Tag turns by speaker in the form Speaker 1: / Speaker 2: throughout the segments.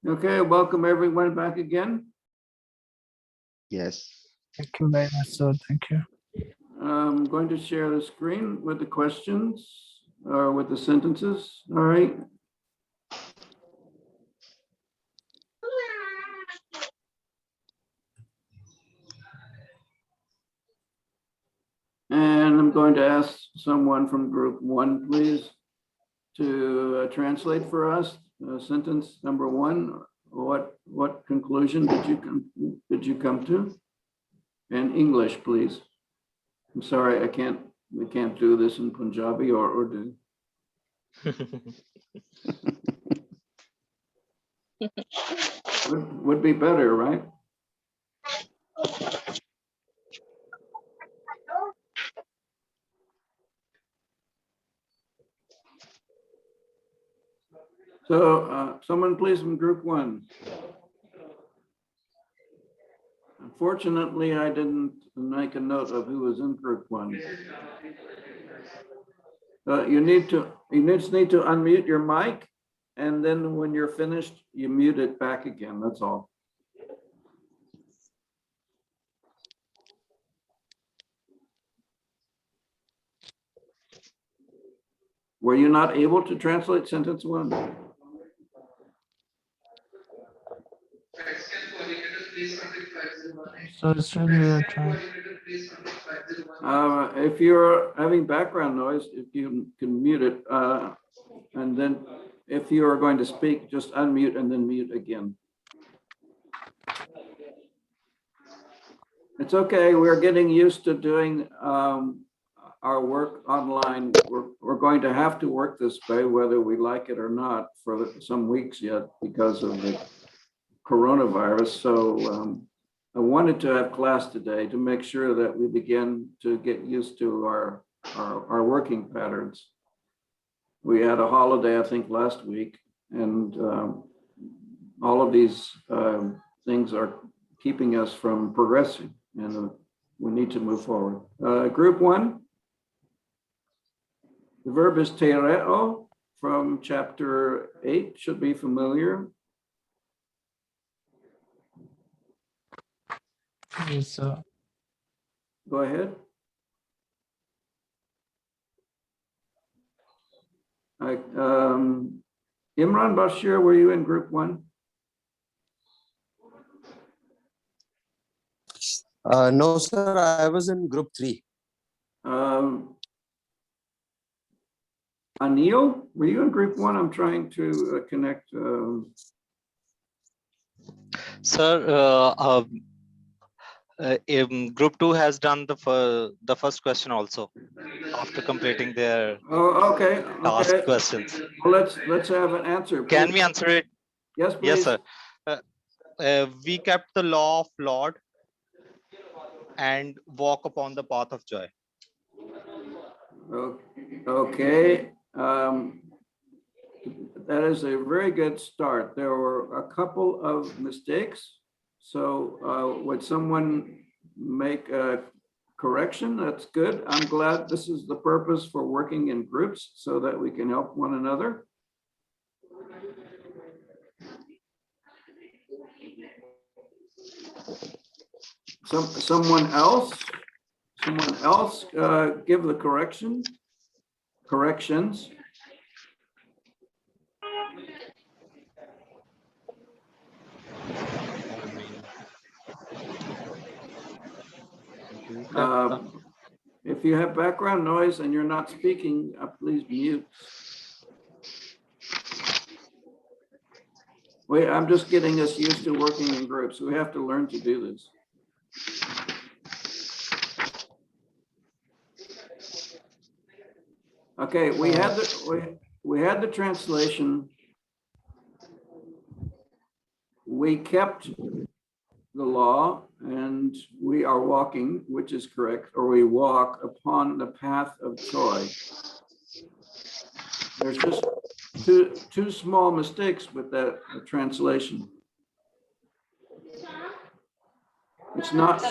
Speaker 1: Okay, welcome everyone back again.
Speaker 2: Yes.
Speaker 3: Thank you very much, sir. Thank you.
Speaker 1: I'm going to share the screen with the questions or with the sentences. All right. And I'm going to ask someone from group 1, please, to translate for us sentence number 1. What conclusion did you come to? In English, please. I'm sorry, we can't do this in Punjabi or Urdu. Would be better, right? So someone please from group 1. Unfortunately, I didn't make a note of who was in group 1. You just need to unmute your mic, and then when you're finished, you mute it back again. That's all. Were you not able to translate sentence 1?
Speaker 3: So it's really trying.
Speaker 1: If you're having background noise, if you can mute it, and then if you are going to speak, just unmute and then mute again. It's okay. We're getting used to doing our work online. We're going to have to work this way, whether we like it or not, for some weeks yet because of the coronavirus. So I wanted to have class today to make sure that we begin to get used to our working patterns. We had a holiday, I think, last week, and all of these things are keeping us from progressing, and we need to move forward. Group 1, the verb is tereo from chapter 8, should be familiar.
Speaker 3: Yes, sir.
Speaker 1: Go ahead. Imran Bashir, were you in group 1?
Speaker 2: No, sir, I was in group 3.
Speaker 1: Anil, were you in group 1? I'm trying to connect.
Speaker 4: Sir, group 2 has done the first question also after completing their
Speaker 1: Okay.
Speaker 4: task questions.
Speaker 1: Well, let's have an answer.
Speaker 4: Can
Speaker 1: please.
Speaker 4: we answer it?
Speaker 1: Yes, please.
Speaker 4: Yes, sir. We kept the law of Lord and walk upon the path of joy.
Speaker 1: Okay. That is a very good start. There were a couple of mistakes. So would someone make a correction? That's good. I'm glad this is the purpose for working in groups so that we can help one another. Someone else give the corrections. If you have background noise and you're not speaking, please mute. Wait, I'm just getting us used to working in groups. We have to learn to do this. Okay, we had the translation. We kept the law and we are walking, which is correct, or we walk upon the path of joy. There's just two small mistakes with that translation. It's not.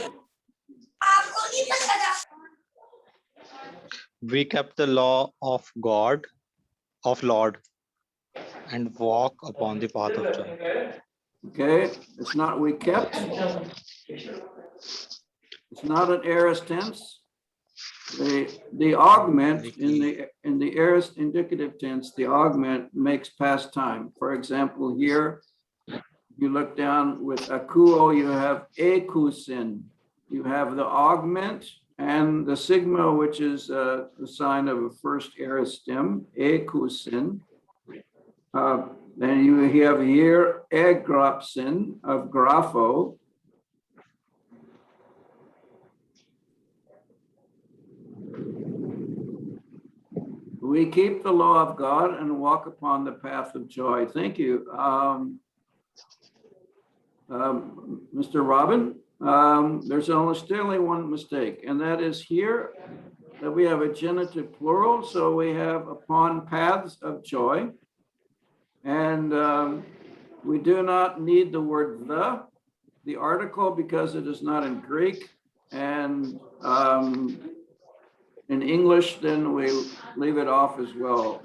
Speaker 4: We kept the law of God, of Lord. and walk upon the path of joy.
Speaker 1: Okay, it's not we kept. It's not an aorist tense. The augment in the aorist indicative tense, the augment makes past time. For example, here you look down with akuo, you have ekusin. You have the augment and the sigma, which is the sign of a first aorist stem, ekusin. Then you have here egropsin of grapho. We keep the law of God and walk upon the path of joy. Thank you. Mr. Robin, there's almost only one mistake, and that is here that we have a genitive plural. So we have upon paths of joy. And we do not need the word the article, because it is not in Greek. And in English, then we leave it off as well.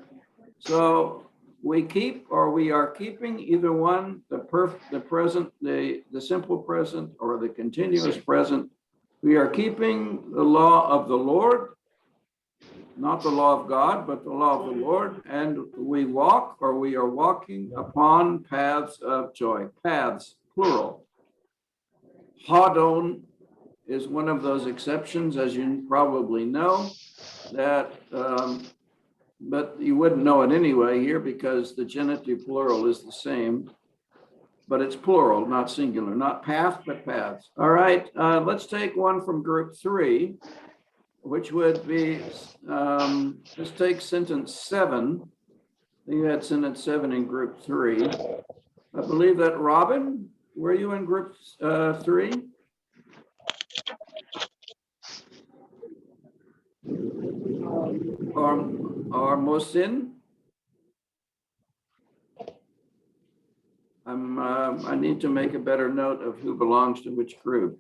Speaker 1: So we keep, or we are keeping, either one, the present, the simple present, or the continuous present. We are keeping the law of the Lord, not the law of God, but the law of the Lord. And we walk, or we are walking upon paths of joy. Paths, plural. Hadon is one of those exceptions, as you probably know, that, but you wouldn't know it anyway here because the genitive plural is the same, but it's plural, not singular, not path, but paths. All right, let's take one from group 3, which would be, let's take sentence 7. You had sentence 7 in group 3. I believe that Robin, were you in group 3? Or Mohsin? I need to make a better note of who belongs to which group.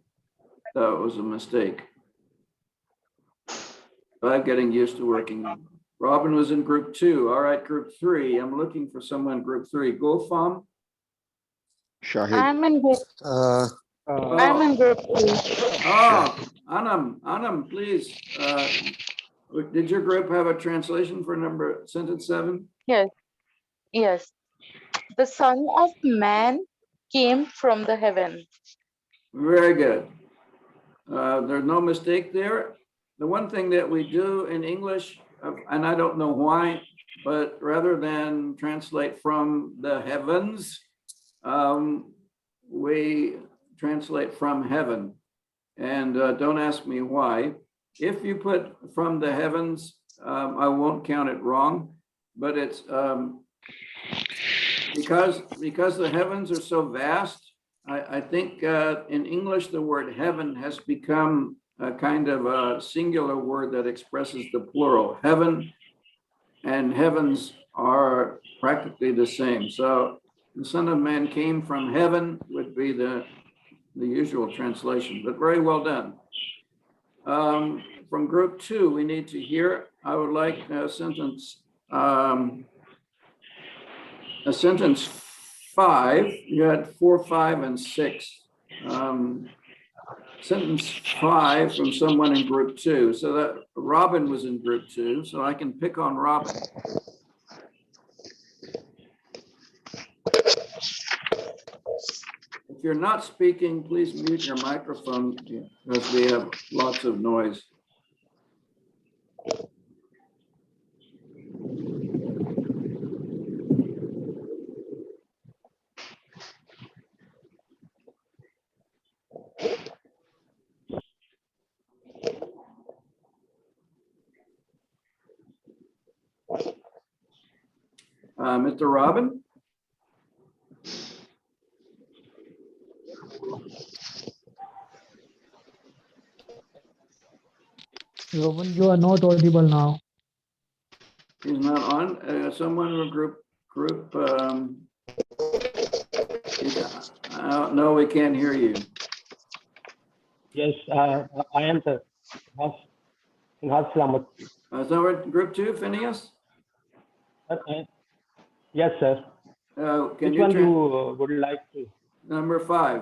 Speaker 1: That was a mistake. I'm getting used to working. Robin was in group 2. All right, group 3. I'm looking for someone in group 3. Gulfam?
Speaker 5: Shahid.
Speaker 6: I'm in group. I'm in group 2.
Speaker 1: Oh, Anam, please. Did your group have a translation for sentence 7?
Speaker 6: Yes. Yes. The Son of Man came from the heaven.
Speaker 1: Very good. There's no mistake there. The one thing that we do in English, and I don't know why, but rather than translate from the heavens, we translate from heaven. And don't ask me why. If you put from the heavens, I won't count it wrong, but it's because the heavens are so vast. I think in English, the word heaven has become a kind of a singular word that expresses the plural. Heaven and heavens are practically the same. So the Son of Man came from heaven would be the usual translation, but very well done. From group 2, we need to hear, I would like a sentence 5. You had 4, 5, and 6. Sentence 5 from someone in group 2. So that Robin was in group 2, so I can pick on Robin. If you're not speaking, please mute your microphone because we have lots of noise. Mr. Robin?
Speaker 3: Rowan, you are not audible now.
Speaker 1: He's not on. Someone in a group. No, we can't hear you.
Speaker 7: Yes, I am, sir.
Speaker 1: So we're group 2, Phineas?
Speaker 7: Yes, sir.
Speaker 1: Can
Speaker 7: Which
Speaker 1: you
Speaker 7: one
Speaker 1: turn
Speaker 7: you would like to?
Speaker 1: number 5?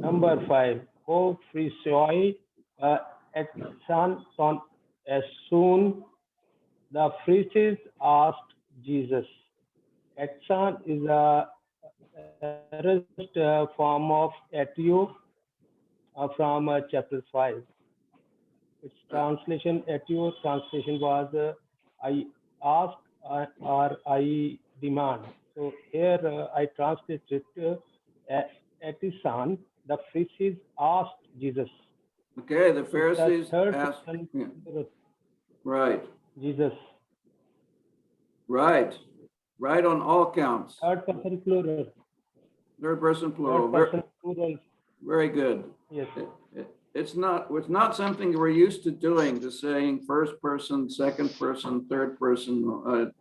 Speaker 7: Number 5. O Frisoi et San son as soon the Pharisees asked Jesus. Etsan is a aorist form of etio from chapter 5. Its translation, etio translation was I ask or I demand. So here I translate it Etisan, the Pharisees asked Jesus.
Speaker 1: Okay, the
Speaker 7: It's the
Speaker 1: Pharisees
Speaker 7: third
Speaker 1: asked,
Speaker 7: person
Speaker 1: yeah,
Speaker 7: plural,
Speaker 1: right,
Speaker 7: Jesus.
Speaker 1: right on all counts.
Speaker 7: Third person plural.
Speaker 1: Third person plural.
Speaker 7: Third person plural.
Speaker 1: Very good.
Speaker 7: Yes.
Speaker 1: It's not something we're used to doing, to saying first person, second person, third person,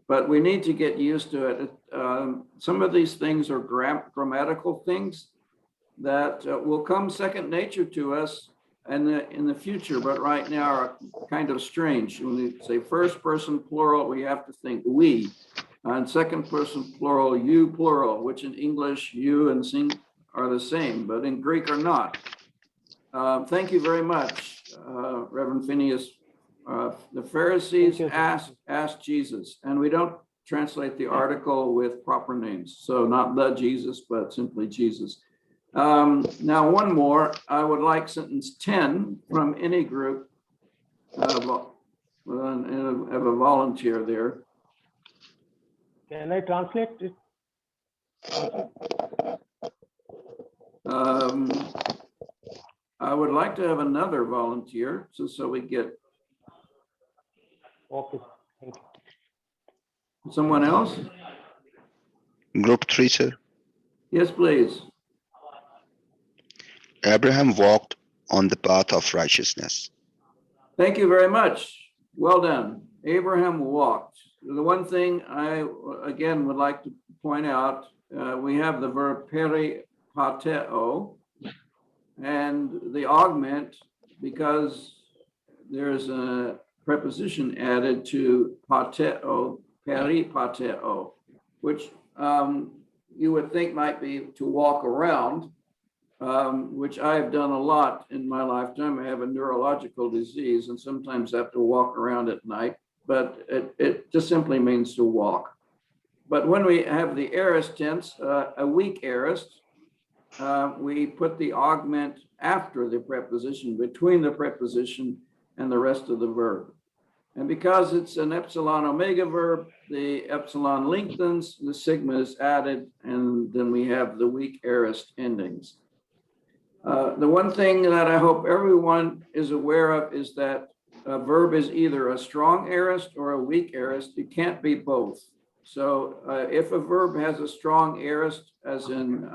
Speaker 1: but we need to get used to it. Some of these things are grammatical things that will come second nature to us in the future, but right now are kind of strange. When we say first person plural, we have to think we, and second person plural, you plural, which in English, you and sing are the same, but in Greek are not. Thank you very much, Reverend Phineas. The Pharisees asked Jesus, and we don't translate the article with proper names. So not the Jesus, but simply Jesus. Now, one more. I would like sentence 10 from any group of a volunteer there.
Speaker 7: Can I translate it?
Speaker 1: I would like to have another volunteer, so we get
Speaker 7: Okay. Thank you.
Speaker 1: someone else.
Speaker 5: Group 3, sir.
Speaker 1: Yes, please.
Speaker 5: Abraham walked on the path of righteousness.
Speaker 1: Thank you very much. Well done. Abraham walked. The one thing I, again, would like to point out, we have the verb peripateo, and the augment, because there's a preposition added to pateo, peripateo, which you would think might be to walk around, which I have done a lot in my lifetime. I have a neurological disease and sometimes have to walk around at night, but it just simply means to walk. But when we have the aorist tense, a weak aorist, we put the augment after the preposition, between the preposition and the rest of the verb. And because it's an epsilon omega verb, the epsilon lengthens, the sigma is added, and then we have the weak aorist endings. The one thing that I hope everyone is aware of is that a verb is either a strong aorist or a weak aorist. It can't be both. So if a verb has a strong aorist, as in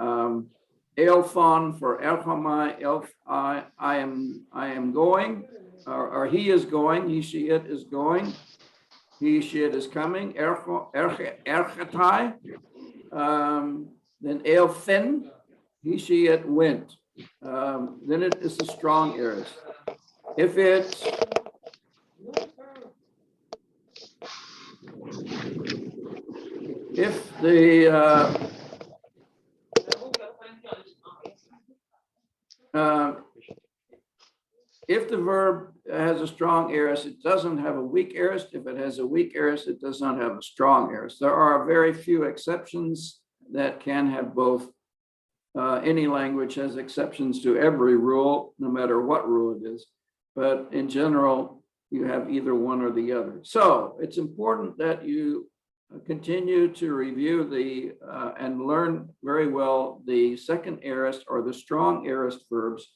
Speaker 1: elphon for elchamai, I am going, or he is going, he, she, it is going, he, she, it is coming, erchatai, then elphen, he, she, it went. Then it is a strong aorist. If the verb has a strong aorist, it doesn't have a weak aorist. If it has a weak aorist, it does not have a strong aorist. There are very few exceptions that can have both. Any language has exceptions to every rule, no matter what rule it is. But in general, you have either one or the other. So it's important that you continue to review and learn very well the second aorist or the strong aorist verbs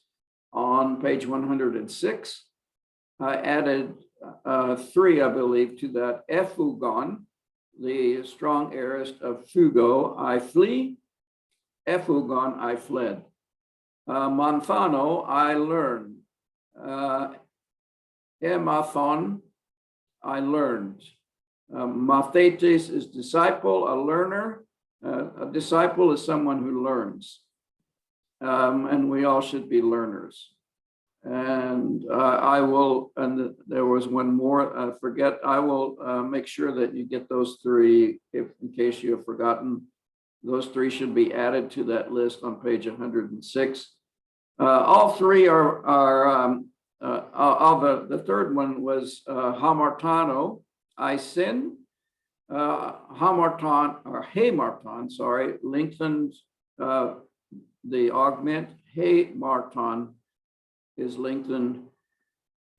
Speaker 1: on page 106. I added 3, I believe, to that. Efugon, the strong aorist of fugo, I flee. Efugon, I fled. Manfano, I learned. Emathon, I learned. Mathetes is disciple, a learner. A disciple is someone who learns. And we all should be learners. And I will, and there was one more, I forget, I will make sure that you get those three, if in case you have forgotten. Those three should be added to that list on page 106. All three are the third one was hamartano, I sin. Hamarton, or hamarton, sorry, lengthened the augment. Hamarton is lengthened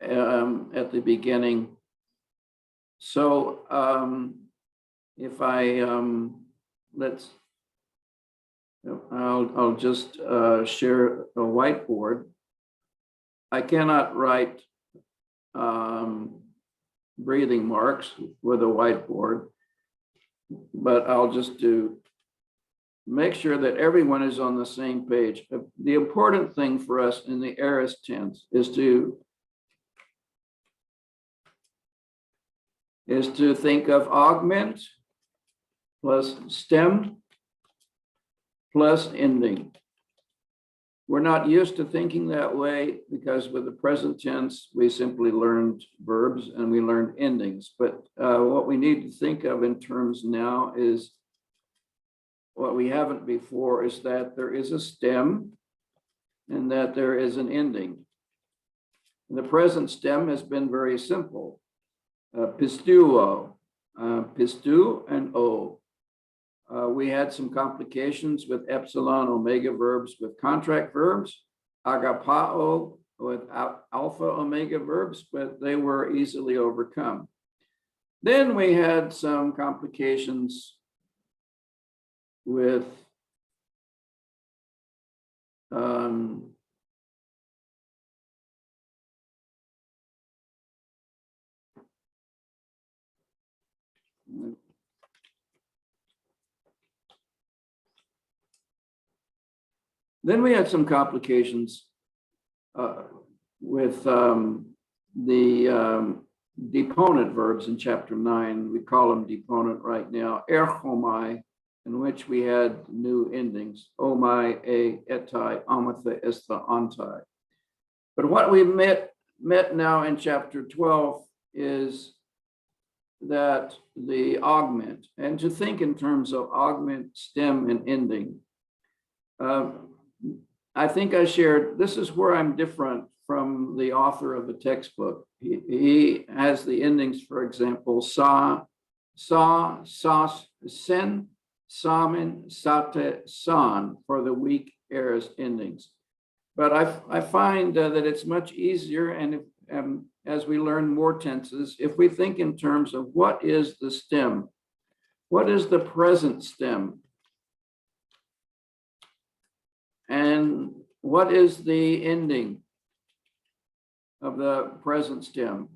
Speaker 1: at the beginning. So if I I'll just share a whiteboard. I cannot write breathing marks with a whiteboard, but I'll just make sure that everyone is on the same page. The important thing for us in the aorist tense is to think of augment plus stem plus ending. We're not used to thinking that way because with the present tense, we simply learned verbs and we learned endings. But what we need to think of in terms now is what we haven't before, is that there is a stem and that there is an ending. The present stem has been very simple. Pistuo, pistu and o. We had some complications with epsilon omega verbs with contract verbs, agapao with alpha omega verbs, but they were easily overcome. Then we had some complications with with the deponent verbs in chapter 9. We call them deponent right now. Erchomai, in which we had new endings. Omai, e, etai, amatha, esta, antai. But what we met now in chapter 12 is that the augment, and to think in terms of augment, stem, and ending. I think I shared, this is where I'm different from the author of the textbook. He has the endings, for example, sa, sas, sen, samen, sate, san for the weak aorist endings. But I find that it's much easier, and as we learn more tenses, if we think in terms of what is the stem, what is the present stem, and what is the ending of the present stem?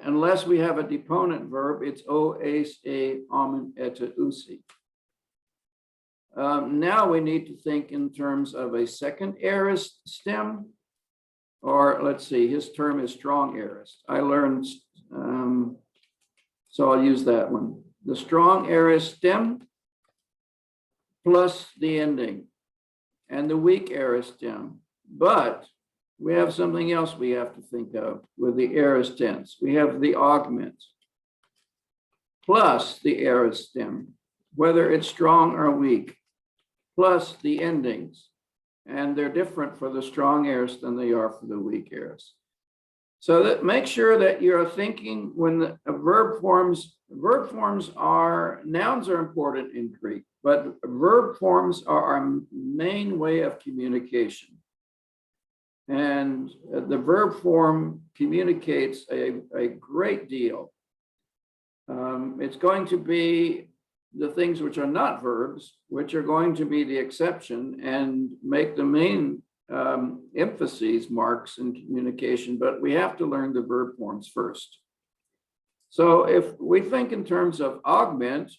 Speaker 1: Unless we have a deponent verb, it's o, ace, a, amen, eta, usi. Now we need to think in terms of a second aorist stem, or let's see, his term is strong aorist. I learned, so I'll use that one. The strong aorist stem plus the ending, and the weak aorist stem. But we have something else we have to think of with the aorist tense. We have the augment plus the aorist stem, whether it's strong or weak, plus the endings. And they're different for the strong aorist than they are for the weak aorist. So that make sure that you're thinking when the verb forms are, nouns are important in Greek, but verb forms are our main way of communication. And the verb form communicates a great deal. It's going to be the things which are not verbs, which are going to be the exception and make the main emphases marks in communication, but we have to learn the verb forms first. So if we think in terms of augment,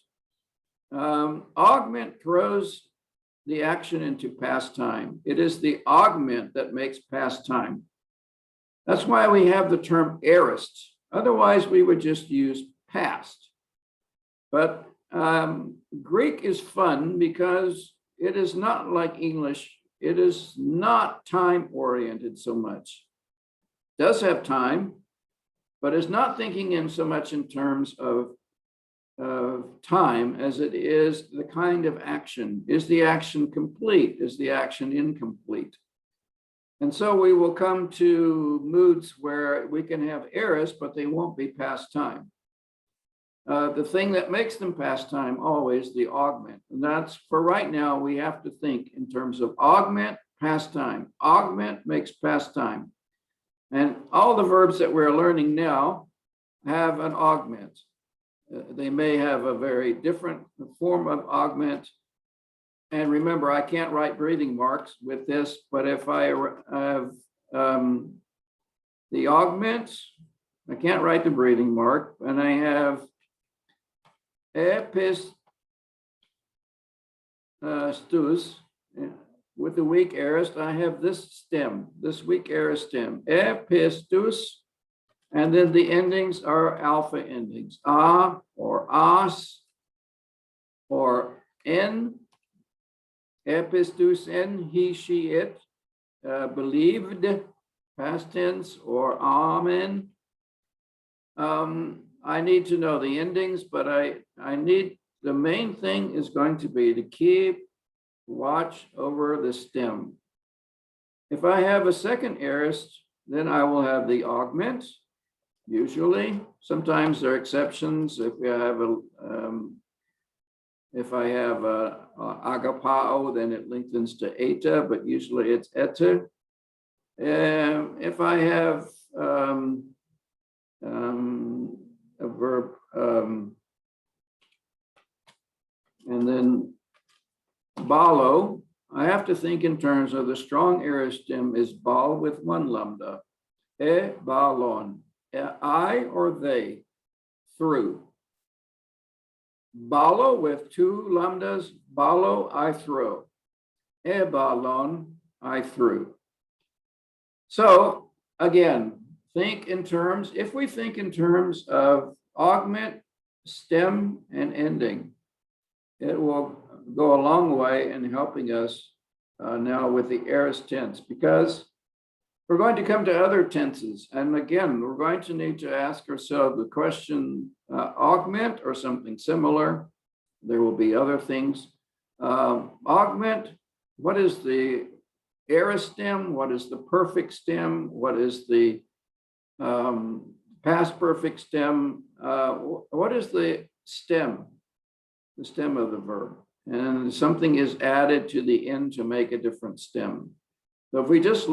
Speaker 1: augment throws the action into past time. It is the augment that makes past time. That's why we have the term aorist. Otherwise, we would just use past. But Greek is fun because it is not like English it is not time oriented so much. Does have time, but is not thinking in so much in terms of time as it is the kind of action. Is the action complete? Is the action incomplete? And so we will come to moods where we can have aorist, but they won't be past time. The thing that makes them past time always the augment. And that's for right now, we have to think in terms of augment, past time. Augment makes past time. And all the verbs that we're learning now have an augment. They may have a very different form of augment. And remember, I can't write breathing marks with this, but if I have the augment, I can't write the breathing mark, and I have epistus with the weak aorist, I have this stem, this weak aorist stem, epistus, and then the endings are alpha endings, a or as or n, epistus n, he, she, it, believed, past tense, or amen. I need to know the endings, but I need, the main thing is going to be to keep watch over the stem. If I have a second aorist, then I will have the augment, usually. Sometimes there are exceptions. If we have a, if I have a agapao, then it lengthens to eta, but usually it's eta. If I have a verb, and then balo, I have to think in terms of the strong aorist stem is bal with one lambda, e balon, I or they, through. Balo with two lambdas, balo, I throw, e balon, I threw. So again, think in terms, if we think in terms of augment, stem, and ending, it will go a long way in helping us now with the aorist tense, because we're going to come to other tenses. And again, we're going to need to ask ourselves the question, augment or something similar. There will be other things. Augment, what is the aorist stem? What is the perfect stem? What is the past perfect stem? What is the stem? The stem of the verb. And something is added to the end to make a different stem. So if we just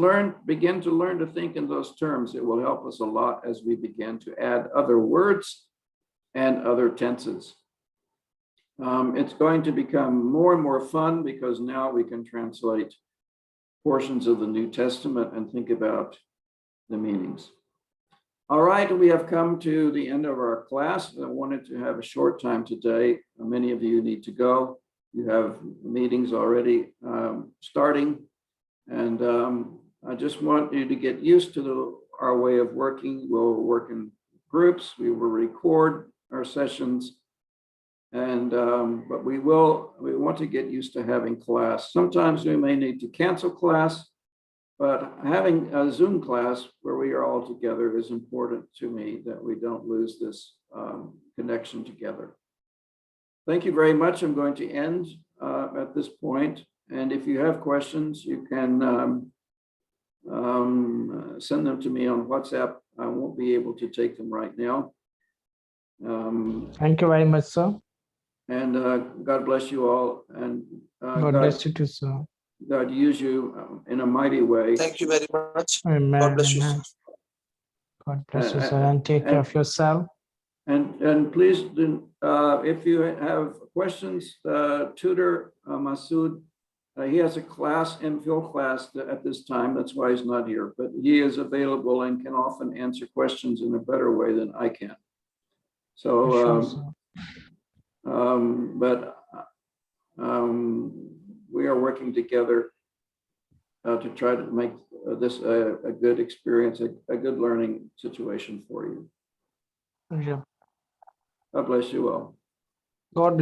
Speaker 1: begin to learn to think in those terms, it will help us a lot as we begin to add other words and other tenses. It's going to become more and more fun because now we can translate portions of the New Testament and think about the meanings. All right, we have come to the end of our class. I wanted to have a short time today. Many of you need to go. You have meetings already starting. And I just want you to get used to our way of working. We'll work in groups. We will record our sessions. And but we want to get used to having class. Sometimes we may need to cancel class, but having a Zoom class where we are all together is important to me, that we don't lose this connection together. Thank you very much. I'm going to end at this point. And if you have questions, you can send them to me on WhatsApp. I won't be able to take them right now.
Speaker 3: Thank you very much, sir.
Speaker 1: And God bless you all. And
Speaker 3: God bless you too, sir.
Speaker 1: God use you in a mighty way.
Speaker 2: Thank you very much.
Speaker 3: Amen.
Speaker 2: God bless you, sir.
Speaker 3: Amen. God bless you, sir, and take care of yourself.
Speaker 1: And please, if you have questions, tutor Masood, he has a class, MPhil class at this time. That's why he's not here, but he is available and can often answer questions in a better way than I can. So,
Speaker 3: Sure, sir.
Speaker 1: we are working together to try to make this a good experience, a good learning situation for you.
Speaker 3: Yeah.
Speaker 1: God bless you all.
Speaker 3: God bless.